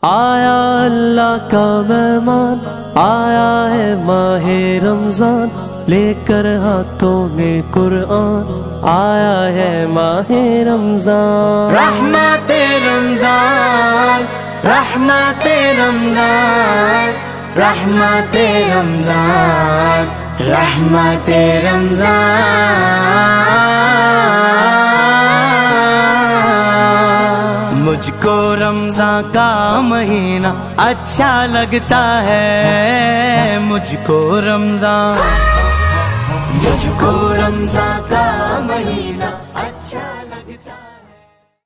आया अल्लाह का मेहमान, आया है माहे रमजान, लेकर हाथों में कुरआन, आया है माहे रमजान। रहमते रमजान, रहमते रमजान, रहमते रमजान, रहमते रमजान। मुझको रमजान का महीना अच्छा लगता है, मुझको रमजान का महीना